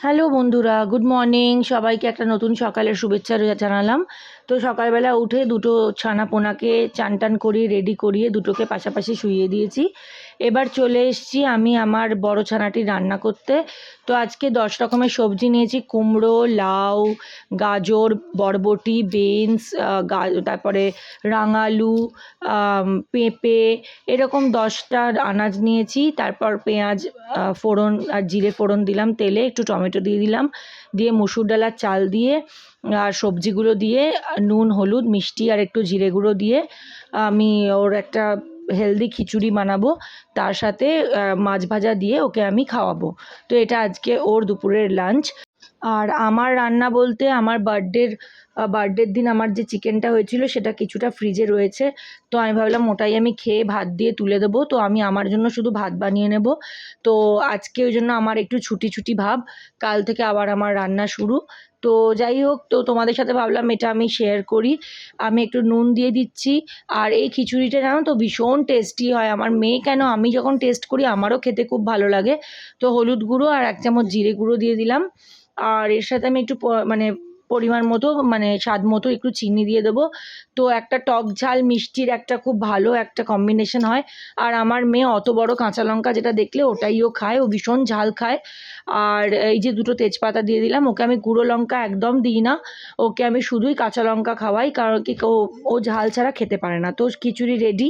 Hello বন্ধুরা, good morning. সবাইকে একটা নতুন সকালের শুভেচ্ছা জানালাম। তো সকালবেলা উঠে দুটো ছানাপোনাকে চান টান করিয়ে রেডি করিয়ে দুটোকে পাশাপাশি শুইয়ে দিয়েছি। এবার চলে এসেছি আমি আমার বড় ছানাটি রান্না করতে। তো আজকে 10 রকমের সবজি নিয়েছি: কুমড়ো, লাউ, গাজর, বরবটি, বিনস, তারপরে রাঙালু, পেঁপে, এরকম 10টা আনাজ নিয়েছি। তারপর পেঁয়াজ ফোড়ন আর জিরে ফোড়ন দিলাম তেলে, একটু টমেটো দিয়ে দিলাম, দিয়ে মুসুর ডালার চাল দিয়ে আর সবজিগুলো দিয়ে নুন, হলুদ, মিষ্টি আর একটু জিরে গুঁড়ো দিয়ে আমি ওর একটা হেলদি খিচুড়ি বানাবো। তার সাথে মাছ ভাজা দিয়ে ওকে আমি খাওয়াবো। তো এটা আজকে ওর দুপুরের লাঞ্চ। আর আমার রান্না বলতে, আমার বার্থডের দিন আমার যে চিকেনটা হয়েছিল সেটা কিছুটা ফ্রিজে রয়েছে। তো আমি ভাবলাম ওটাই আমি খেয়ে ভাত দিয়ে তুলে দেবো। তো আমি আমার জন্য শুধু ভাত বানিয়ে নেব। তো আজকে ওই জন্য আমার একটু ছুটি ছুটি ভাব। কাল থেকে আবার আমার রান্না শুরু। তো যাই হোক, তো তোমাদের সাথে ভাবলাম এটা আমি শেয়ার করি। আমি একটু নুন দিয়ে দিচ্ছি। আর এই খিচুড়িটা জানো তো ভীষণ টেস্টি হয়। আমার মেয়ে কেন, আমি যখন টেস্ট করি আমারও খেতে খুব ভালো লাগে। তো হলুদ গুঁড়ো আর 1 চামচ জিরে গুঁড়ো দিয়ে দিলাম। আর এর সাথে আমি একটু মানে পরিমাণ মতো, মানে স্বাদ মতো একটু চিনি দিয়ে দেবো। তো একটা টক ঝাল মিষ্টির একটা খুব ভালো একটা কম্বিনেশন হয়। আর আমার মেয়ে অত বড় কাঁচা লঙ্কা যেটা দেখলে ওটাই ও খায়, ও ভীষণ ঝাল খায়। আর এই যে দুটো তেজপাতা দিয়ে দিলাম। ওকে আমি গুঁড়ো লঙ্কা একদম দিই না, ওকে আমি শুধুই কাঁচা লঙ্কা খাওয়াই, কারণ কি ও ঝাল ছাড়া খেতে পারে না। তো খিচুড়ি রেডি।